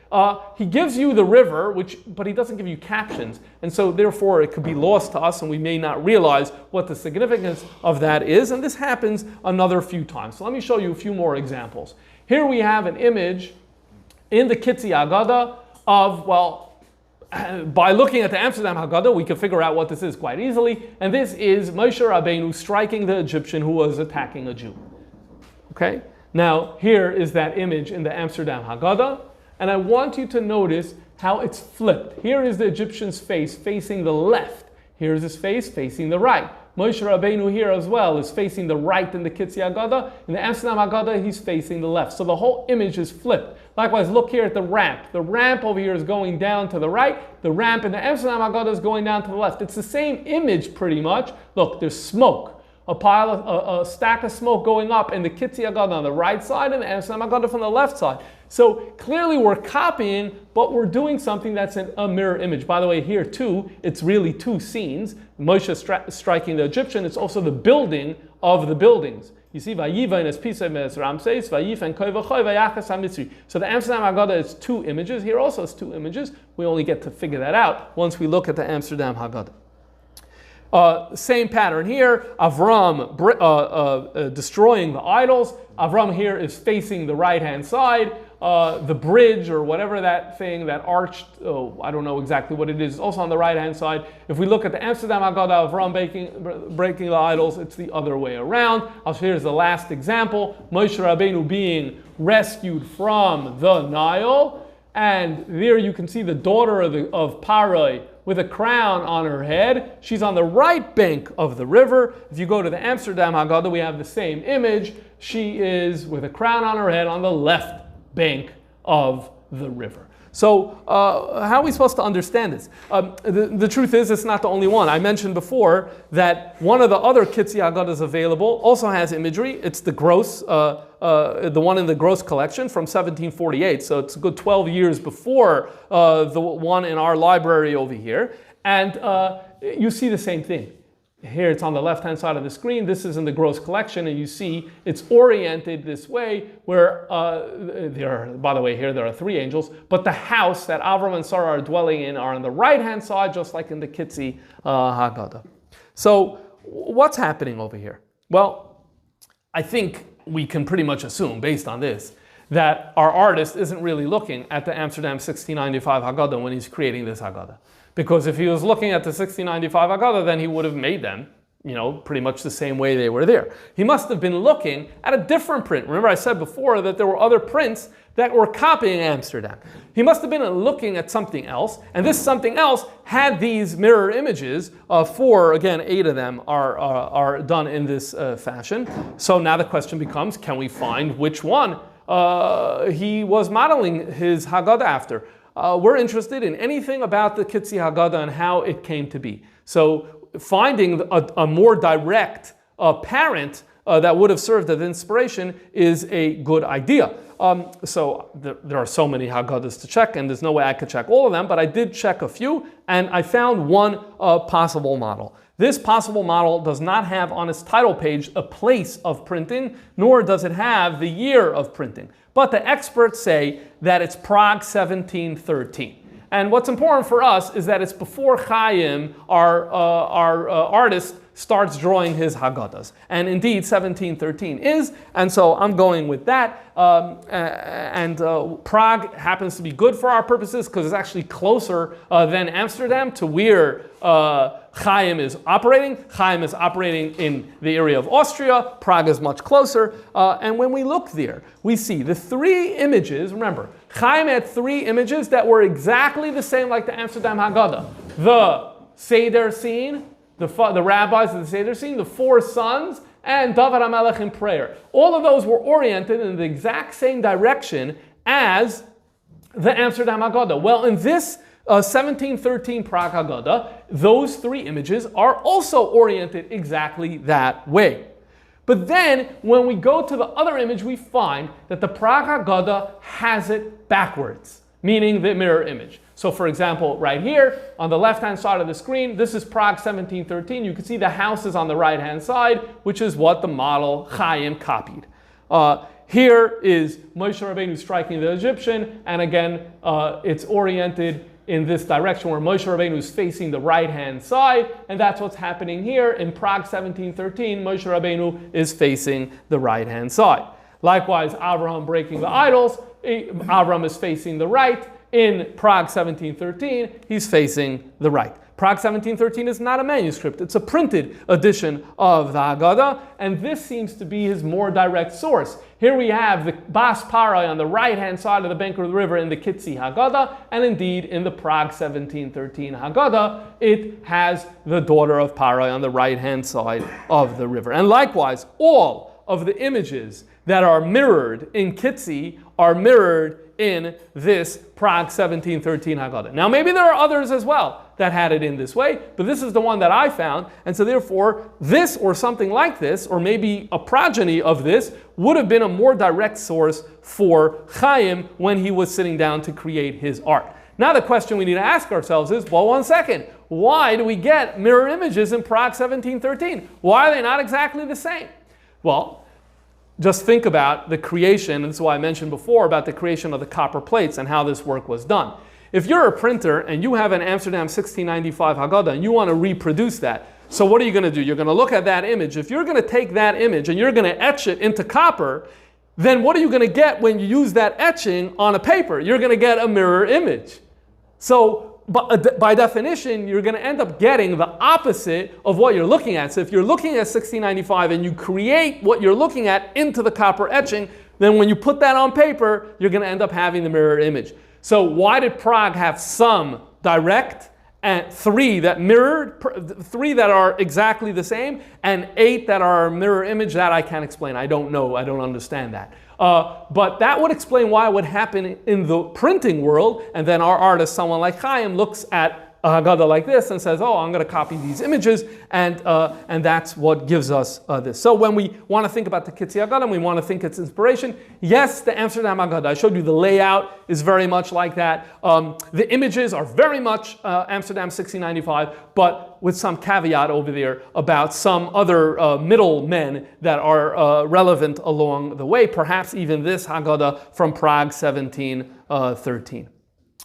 he gives you the river, but he doesn't give you captions, and so therefore it could be lost to us and we may not realize what the significance of that is, and this happens another few times. So let me show you a few more examples. Here we have an image in the Kittzee Haggadah of, well, by looking at the Amsterdam Haggadah, we can figure out what this is quite easily, and this is Moshe Rabbeinu striking the Egyptian who was attacking a Jew. Okay? Now, here is that image in the Amsterdam Haggadah. And I want you to notice how it's flipped. Here is the Egyptian's face facing the left. Here's his face facing the right. Moshe Rabbeinu here as well is facing the right in the Kittzee Haggadah. In the Amsterdam Haggadah, he's facing the left. So the whole image is flipped. Likewise, look here at the ramp. The ramp over here is going down to the right. The ramp in the Amsterdam Haggadah is going down to the left. It's the same image pretty much. Look, there's smoke. A stack of smoke going up in the Kittzee Haggadah on the right side and the Amsterdam Haggadah from the left side. So clearly we're copying, but we're doing something that's a mirror image. By the way, here too, it's really 2 scenes. Moshe striking the Egyptian. It's also the building of the buildings. You see, Vayiva in his Pisah Mes Ramses, Vayif and Koivachoy Vayachas HaMitzri. So the Amsterdam Haggadah is 2 images. Here also is 2 images. We only get to figure that out once we look at the Amsterdam Haggadah. Same pattern here, Avram destroying the idols. Avram here is facing the right-hand side. The bridge or whatever that thing, that arched, I don't know exactly what it is also on the right-hand side. If we look at the Amsterdam Haggadah, Avram breaking the idols, it's the other way around. Here's the last example, Moshe Rabbeinu being rescued from the Nile. And there you can see the daughter of Paroi with a crown on her head. She's on the right bank of the river. If you go to the Amsterdam Haggadah, we have the same image. She is with a crown on her head on the left bank of the river. So how are we supposed to understand this? The truth is, it's not the only one. I mentioned before that one of the other Kittzee Haggadahs available also has imagery. It's the Gross, the one in the Gross collection from 1748. So it's a good 12 years before the one in our library over here. And you see the same thing. Here it's on the left-hand side of the screen. This is in the Gross collection, and you see it's oriented this way where, by the way, here there are 3 angels, but the house that Avram and Sarah are dwelling in are on the right-hand side, just like in the Kittzee Haggadah. So what's happening over here? Well, I think we can pretty much assume, based on this, that our artist isn't really looking at the Amsterdam 1695 Haggadah when he's creating this Haggadah. Because if he was looking at the 1695 Haggadah, then he would have made them, pretty much the same way they were there. He must have been looking at a different print. Remember I said before that there were other prints that were copying Amsterdam. He must have been looking at something else, and this something else had these mirror images. 4, again, 8 of them are done in this fashion. So now the question becomes, can we find which one he was modeling his Haggadah after? We're interested in anything about the Kittzee Haggadah and how it came to be. So finding a more direct parent that would have served as inspiration is a good idea. So there are so many Haggadahs to check, and there's no way I could check all of them, but I did check a few, and I found one possible model. This possible model does not have on its title page a place of printing, nor does it have the year of printing. But the experts say that it's Prague 1713. And what's important for us is that it's before Chaim, our artist, starts drawing his Haggadahs. And indeed, 1713 is, and so I'm going with that. Prague happens to be good for our purposes because it's actually closer than Amsterdam to where Chaim is operating. Chaim is operating in the area of Austria. Prague is much closer. And when we look there, we see the 3 images. Remember, Chaim had 3 images that were exactly the same like the Amsterdam Haggadah. The Seder scene, the rabbis of the Seder scene, the 4 sons, and David HaMelech in prayer. All of those were oriented in the exact same direction as the Amsterdam Haggadah. Well, in this 1713 Prague Haggadah, those 3 images are also oriented exactly that way. But then, when we go to the other image, we find that the Prague Haggadah has it backwards, meaning the mirror image. So for example, right here, on the left-hand side of the screen, this is Prague 1713. You can see the house is on the right-hand side, which is what the model Chaim copied. Here is Moshe Rabbeinu striking the Egyptian, and again, it's oriented in this direction where Moshe Rabbeinu is facing the right-hand side, and that's what's happening here. In Prague 1713, Moshe Rabbeinu is facing the right-hand side. Likewise, Abraham breaking the idols, Abraham is facing the right. In Prague 1713, he's facing the right. Prague 1713 is not a manuscript, it's a printed edition of the Haggadah, and this seems to be his more direct source. Here we have the Bas Parai on the right-hand side of the bank of the river in the Kittzee Haggadah, and indeed in the Prague 1713 Haggadah, it has the daughter of Parai on the right-hand side of the river. And likewise, all of the images that are mirrored in Kittzee are mirrored in this Prague 1713 Haggadah. Now maybe there are others as well that had it in this way, but this is the one that I found, and so therefore this or something like this, or maybe a progeny of this, would have been a more direct source for Chaim when he was sitting down to create his art. Now the question we need to ask ourselves is, well, one second, why do we get mirror images in Prague 1713? Why are they not exactly the same? Well, just think about the creation, and this is why I mentioned before about the creation of the copper plates and how this work was done. If you're a printer and you have an Amsterdam 1695 Haggadah and you want to reproduce that, so what are you going to do? You're going to look at that image. If you're going to take that image and you're going to etch it into copper, then what are you going to get when you use that etching on a paper? You're going to get a mirror image. So by definition, you're going to end up getting the opposite of what you're looking at. So if you're looking at 1695 and you create what you're looking at into the copper etching, then when you put that on paper, you're going to end up having the mirror image. So why did Prague have some direct and 3 that mirrored, 3 that are exactly the same, and 8 that are mirror image? That I can't explain. I don't know. I don't understand that. But that would explain why it would happen in the printing world, and then our artist, someone like Chaim, looks at a Haggadah like this and says, oh, I'm going to copy these images, and that's what gives us this. So when we want to think about the Kittzee Haggadah and we want to think its inspiration, yes, the Amsterdam Haggadah, I showed you the layout is very much like that. The images are very much Amsterdam 1695, but with some caveat over there about some other middlemen that are relevant along the way, perhaps even this Haggadah from Prague 1713.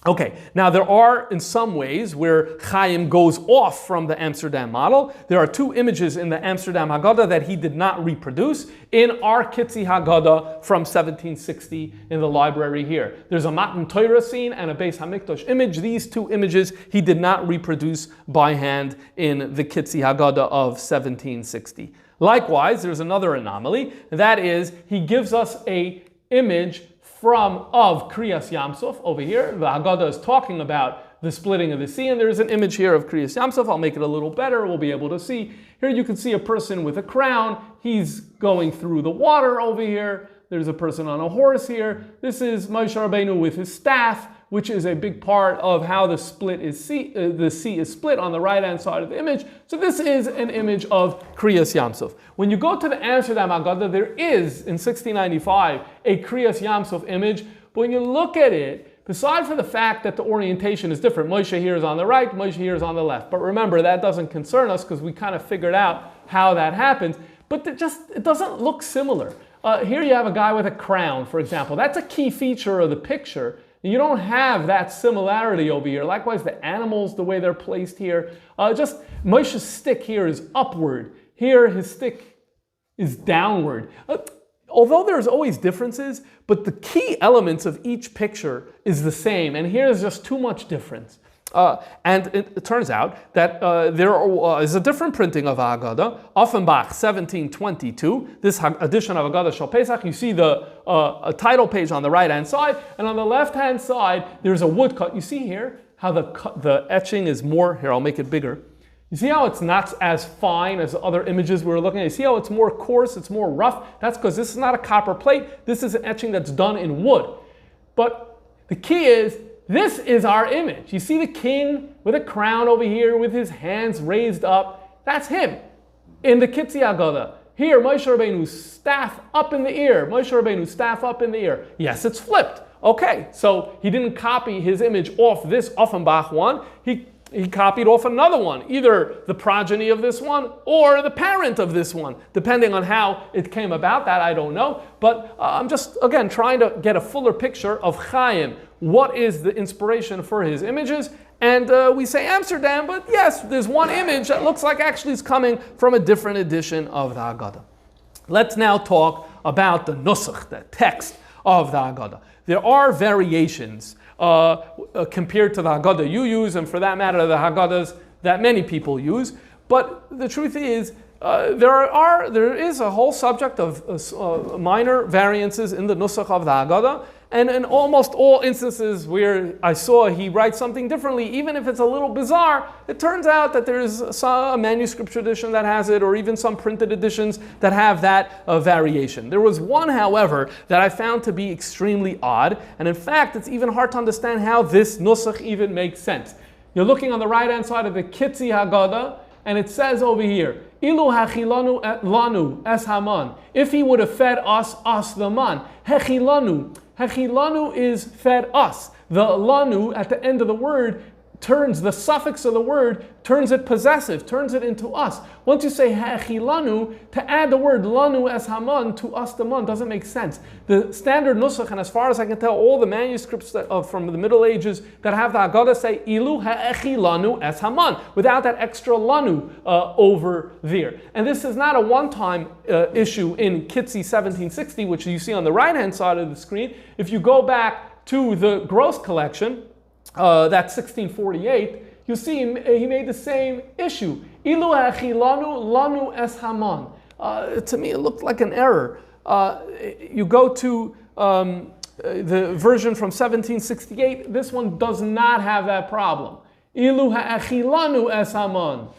Okay, now there are in some ways where Chaim goes off from the Amsterdam model. There are two images in the Amsterdam Haggadah that he did not reproduce in our Kittzee Haggadah from 1760 in the library here. There's a Matan Torah scene and a Beis Hamikdash image. These two images he did not reproduce by hand in the Kittzee Haggadah of 1760. Likewise, there's another anomaly. That is, he gives us a image of Kriyas Yamsuf over here. The Haggadah is talking about the splitting of the sea, and there's an image here of Kriyas Yamsuf. I'll make it a little better. We'll be able to see. Here you can see a person with a crown. He's going through the water over here. There's a person on a horse here. This is Moshe Rabbeinu with his staff, which is a big part of how the sea is split on the right-hand side of the image. So this is an image of Kriyas Yamsuf. When you go to the Amsterdam Haggadah, there is, in 1695, a Kriyas Yamsuf image. But when you look at it, beside for the fact that the orientation is different, Moshe here is on the right, Moshe here is on the left. But remember, that doesn't concern us because we kind of figured out how that happens. But it doesn't look similar. Here you have a guy with a crown, for example. That's a key feature of the picture. You don't have that similarity over here. Likewise, the animals, the way they're placed here. Just Moshe's stick here is upward. Here, his stick is downward. Although there's always differences, but the key elements of each picture is the same. And here's just too much difference. And it turns out that there is a different printing of Haggadah, Offenbach 1722. This edition of Haggadah Shal Pesach, you see the title page on the right-hand side, and on the left-hand side, there's a woodcut. You see here how the etching is more, here I'll make it bigger. You see how it's not as fine as other images we were looking at? You see how it's more coarse, it's more rough? That's because this is not a copper plate, this is an etching that's done in wood. But the key is, this is our image. You see the king with a crown over here with his hands raised up. That's him in the Kittzee Haggadah. Here, Moshe Rabbeinu's staff up in the ear. Moshe Rabbeinu's staff up in the ear. Yes, it's flipped. Okay, so he didn't copy his image off this Offenbach one. He copied off another one, either the progeny of this one or the parent of this one, depending on how it came about. That I don't know. But I'm just, again, trying to get a fuller picture of Chaim. What is the inspiration for his images? And we say Amsterdam, but yes, there's one image that looks like actually it's coming from a different edition of the Haggadah. Let's now talk about the nusach, the text of the Haggadah. There are variations compared to the Haggadah you use, and for that matter, the Haggadahs that many people use. But the truth is, there is a whole subject of minor variances in the nusach of the Haggadah, and in almost all instances where I saw he writes something differently, even if it's a little bizarre, it turns out that there's a manuscript tradition that has it, or even some printed editions that have that variation. There was one, however, that I found to be extremely odd, and in fact, it's even hard to understand how this nusach even makes sense. You're looking on the right-hand side of the Kittzee Haggadah, and it says over here, Ilu hachilanu lanu es haman. If he would have fed us the man. Hechilanu. Hechilanu is fed us. The lanu at the end of the word turns the suffix of the word, turns it possessive, turns it into us. Once you say hechilanu, to add the word lanu es haman to us the man doesn't make sense. The standard nusach, and as far as I can tell, all the manuscripts from the Middle Ages that have the Haggadah say ilu hechilanu es haman, without that extra lanu over there. And this is not a one-time issue in Kittzee 1760, which you see on the right-hand side of the screen. If you go back to the Gross collection, that's 1648, you see he made the same issue. Ilu hachilanu lanu es haman. To me, it looked like an error. You go to the version from 1768, this one does not have that problem. Ilu hachilanu es haman.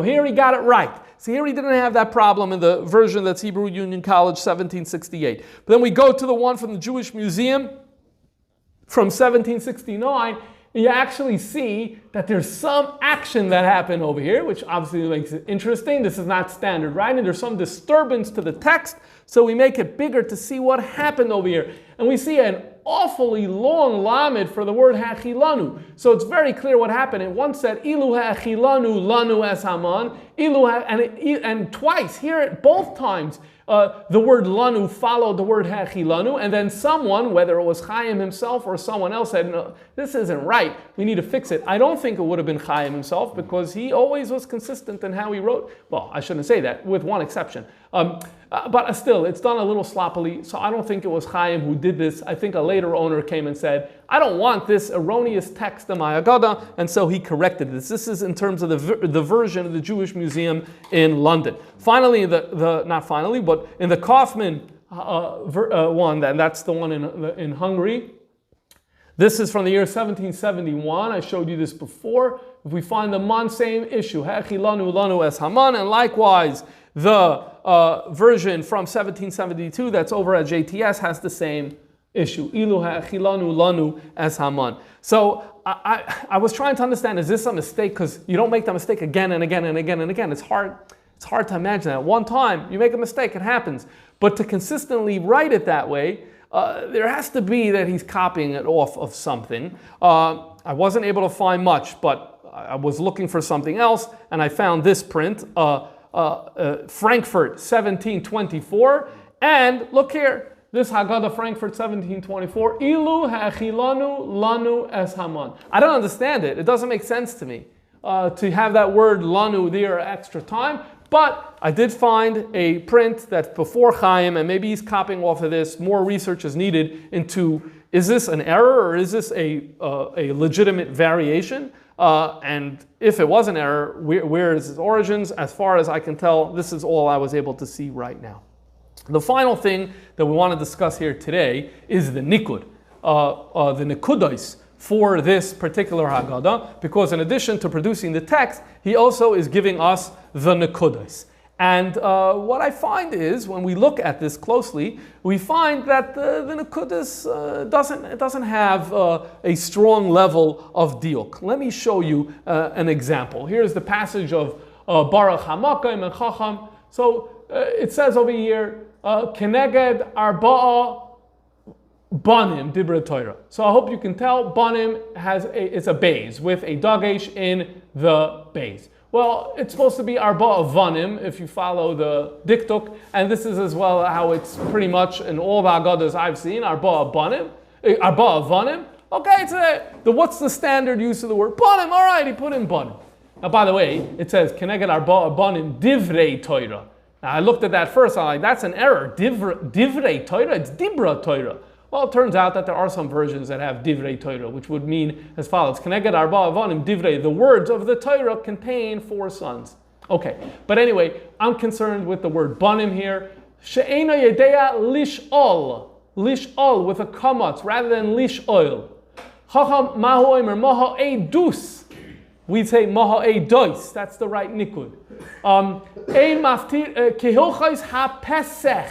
Here he got it right. So here he didn't have that problem in the version that's Hebrew Union College 1768. But then we go to the one from the Jewish Museum from 1769, you actually see that there's some action that happened over here, which obviously makes it interesting. This is not standard writing. There's some disturbance to the text, so we make it bigger to see what happened over here. And we see an awfully long lamed for the word hachilanu. So it's very clear what happened. It once said, Ilu ha'achilanu lanu es haman, and twice, here both times, the word lanu followed the word ha'achilanu, and then someone, whether it was Chaim himself or someone else, said, no, this isn't right, we need to fix it. I don't think it would have been Chaim himself, because he always was consistent in how he wrote. Well, I shouldn't say that, with one exception. But still, it's done a little sloppily, so I don't think it was Chaim who did this. I think a later owner came and said, I don't want this erroneous text in my Haggadah, and so he corrected this. This is in terms of the version of the Jewish Museum in London. Finally, not finally, but in the Kaufman one, and that's the one in Hungary, this is from the year 1771. I showed you this before. If we find the same issue, Ha'achilanu lanu es Haman, and likewise, the version from 1772 that's over at JTS has the same issue. Ilu ha'achilanu lanu es Haman. So I was trying to understand, is this a mistake? Because you don't make that mistake again and again and again and again. It's hard to imagine that. One time, you make a mistake, it happens. But to consistently write it that way, there has to be that he's copying it off of something. I wasn't able to find much, but I was looking for something else, and I found this print. Frankfurt 1724, and look here, this Haggadah Frankfurt 1724, Ilu ha'achilanu lanu es Haman. I don't understand it. It doesn't make sense to me to have that word lanu there extra time, but I did find a print that's before Chaim, and maybe he's copying off of this. More research is needed into, is this an error or is this a legitimate variation? And if it was an error, where is its origins? As far as I can tell, this is all I was able to see right now. The final thing that we want to discuss here today is the nikud, the nikudos for this particular Haggadah, because in addition to producing the text, he also is giving us the nikudos. And what I find is, when we look at this closely, we find that the nikudos doesn't have a strong level of diuk. Let me show you an example. Here's the passage of Baruch HaMakom and Chacham. So it says over here, Keneged Arba'a Banim Dibra Torah. So I hope you can tell, Banim it's a beis with a dagesh in the beis. Well, it's supposed to be Arba'a Vanim if you follow the diktuk, and this is as well how it's pretty much in all the Haggadahs I've seen, Arba'a Banim, Arba'a Vanim. Okay, what's the standard use of the word Banim? All right, he put in Banim. Now, by the way, it says Keneged Arba'a Banim Divrei Torah. Now, I looked at that first, I'm like, that's an error. Divrei Torah, it's Dibra Torah. Well, it turns out that there are some versions that have divrei Torah, which would mean as follows: Keneged arba avanim divrei. The words of the Torah contain 4 sons. Okay, but anyway, I'm concerned with the word banim here. She'ena yedea lish'ol with a kamatz rather than lish'ol. Chacham mahu omer maha edus. We'd say maha edois. That's the right nikud. Ein maftir kehilchos ha-pesach.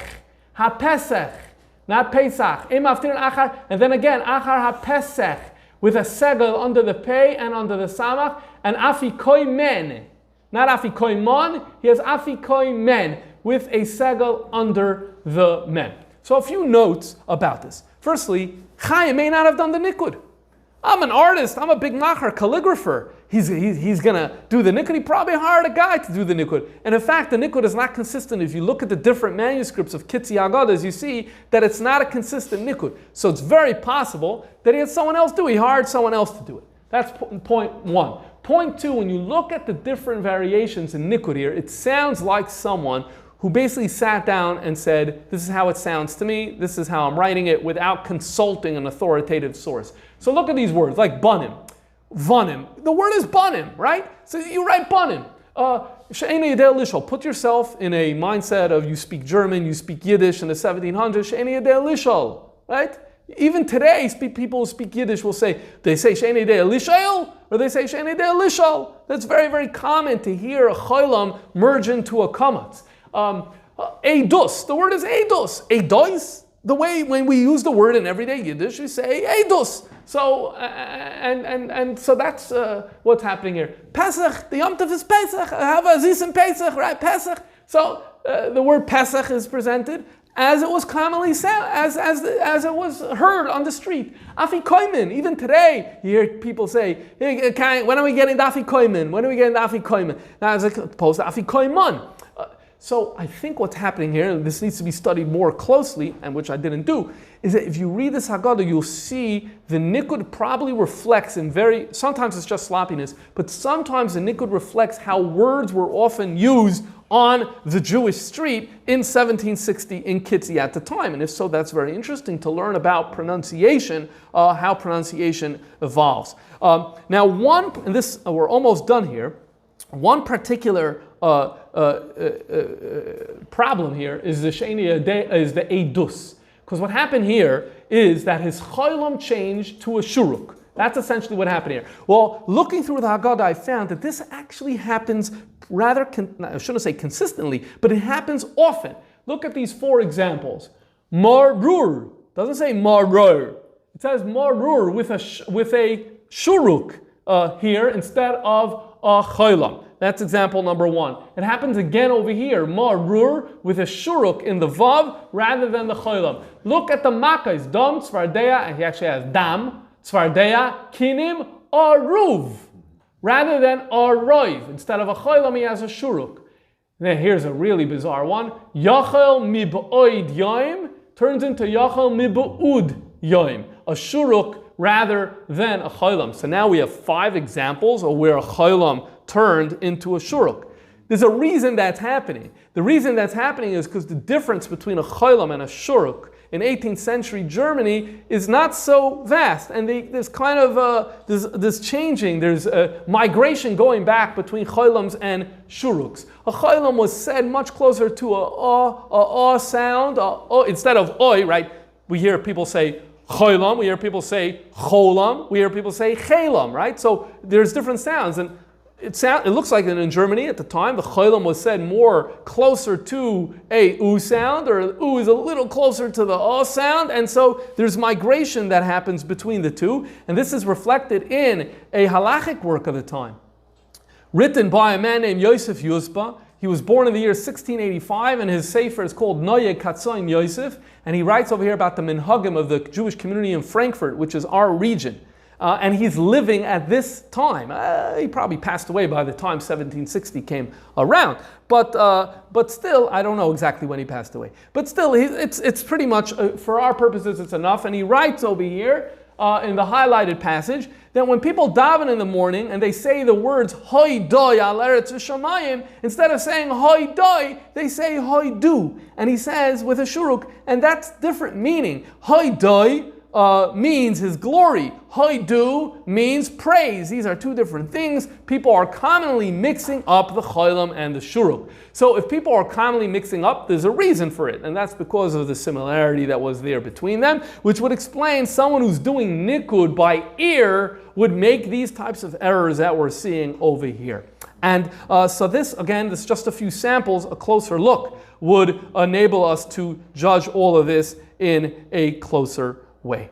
Not Pesach. And then again, Achar HaPesach, with a segel under the Pei and under the Samach, and Afikoi Men. Not Afikoi Mon, he has Afikoi Men, with a segel under the Men. So a few notes about this. Firstly, Chaim may not have done the nikud. I'm an artist, I'm a big macher, calligrapher. He's going to do the nikud. He probably hired a guy to do the nikud. And in fact, the nikud is not consistent. If you look at the different manuscripts of Kittzee Haggadahs, you see that it's not a consistent nikud. So it's very possible that he had someone else do it. He hired someone else to do it. That's point 1. Point 2, when you look at the different variations in nikud here, it sounds like someone who basically sat down and said, this is how it sounds to me, this is how I'm writing it, without consulting an authoritative source. So look at these words, like banim, vanim. The word is banim, right? So you write banim. She'ena yedei lishol. Put yourself in a mindset of you speak German, you speak Yiddish in the 1700s, she'ena yedei lishol, right? Even today, people who speak Yiddish will say, they say she'ena yedei lishol, or they say she'ena yedei lishol. That's very, very common to hear a cholam merge into a kamatz. Eidos, the word is eidos. Eidos, the way when we use the word in everyday Yiddish, we say eidos. So, and so that's what's happening here. Pesach, the Yom Tov is Pesach. Have a Zis in Pesach, right? Pesach. So the word Pesach is presented, as it was commonly said, as it was heard on the street. Afikoimen, even today, you hear people say, hey, when are we getting the afikoimen? When are we getting the afikoimen? Now, as opposed to afikoiman. So I think what's happening here, and this needs to be studied more closely, and which I didn't do, is that if you read this Haggadah, you'll see the nikud probably reflects sometimes it's just sloppiness, but sometimes the nikud reflects how words were often used on the Jewish street in 1760 in Kittzee at the time. And if so, that's very interesting to learn about pronunciation, how pronunciation evolves. Now we're almost done here. One particular problem here is the Agudas. Because what happened here is that his cholam changed to a shuruk. That's essentially what happened here. Well, looking through the Haggadah, I found that this actually happens rather, I shouldn't say consistently, but it happens often. Look at these 4 examples. Marur, doesn't say marur. It says marur with a shuruk here instead of a cholam. That's example number 1. It happens again over here, marur with a shuruk in the vav rather than the cholam. Look at the makkahs, dam, tzvardeya, and he actually has dam, tzvardeya, kinim, aruv, rather than aroiv. Instead of a cholam, he has a shuruk. Then here's a really bizarre one. Yachel mib'oid yoim turns into yachel mib'ud yoim, a shuruk rather than a cholam. So now we have 5 examples of where a cholam turned into a shuruk. There's a reason that's happening. The reason that's happening is because the difference between a cholam and a shuruk in 18th century Germany is not so vast, and there's kind of this changing. There's a migration going back between cholams and shuruks. A cholam was said much closer to a sound, instead of oi, right? We hear people say cholam, we hear people say cholam, we hear people say chelam, right? So there's different sounds, and it looks like that in Germany at the time, the cholam was said more closer to a u sound, or u is a little closer to the a sound, and so there's migration that happens between the two, and this is reflected in a halachic work of the time, written by a man named Yosef Yusba. He was born in the year 1685, and his sefer is called Noye Katsoim Yosef, and he writes over here about the minhagim of the Jewish community in Frankfurt, which is our region. And he's living at this time. He probably passed away by the time 1760 came around. But still, I don't know exactly when he passed away. But still, it's pretty much, for our purposes, it's enough. And he writes over here in the highlighted passage that when people daven in the morning and they say the words Hoi doi al eretz shamayim, instead of saying Hoi doi, they say Hoi du. And he says with a shuruk, and that's different meaning. Hoi doi means his glory. Hoidu means praise. These are 2 different things. People are commonly mixing up the cholam and the shuruk. So if people are commonly mixing up, there's a reason for it, and that's because of the similarity that was there between them, which would explain someone who's doing nikud by ear would make these types of errors that we're seeing over here. And so this is just a few samples. A closer look would enable us to judge all of this in a closer way.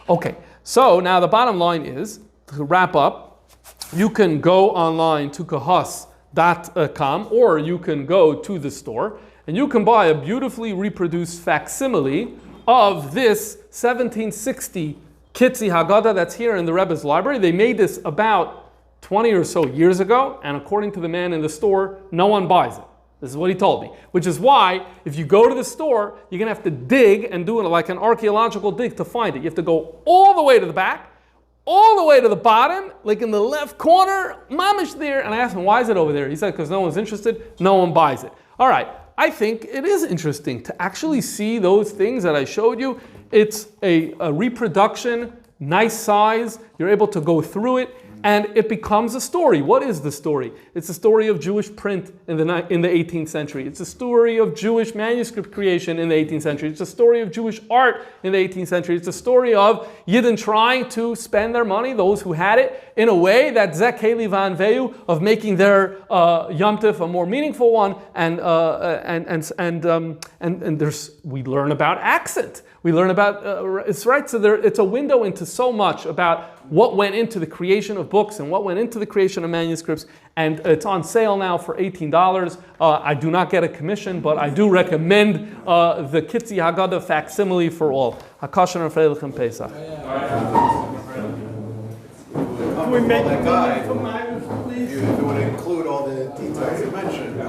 Okay, so now the bottom line is, to wrap up, you can go online to kahas.com, or you can go to the store and you can buy a beautifully reproduced facsimile of this 1760 Kittzee Haggadah that's here in the Rebbe's library. They made this about 20 or so years ago, and according to the man in the store, no one buys it. This is what he told me. Which is why, if you go to the store, you're going to have to dig and do it like an archaeological dig to find it. You have to go all the way to the back, all the way to the bottom, like in the left corner, mamish there. And I asked him, why is it over there? He said, because no one's interested, no one buys it. All right, I think it is interesting to actually see those things that I showed you. It's a reproduction, nice size. You're able to go through it. And it becomes a story. What is the story? It's a story of Jewish print in the 18th century. It's a story of Jewish manuscript creation in the 18th century. It's a story of Jewish art in the 18th century. It's a story of Yidden trying to spend their money, those who had it, in a way that Zek Heli Van Veu, of making their Yom Tif a more meaningful one, and and we learn about accent. We learn about, it's right, so it's a window into so much about what went into the creation of books and what went into the creation of manuscripts, and it's on sale now for $18. I do not get a commission, but I do recommend the Kittzee Haggadah facsimile for all. HaKosher and Frierdiker Pesach. We make that guide, if it would include all the details you mentioned.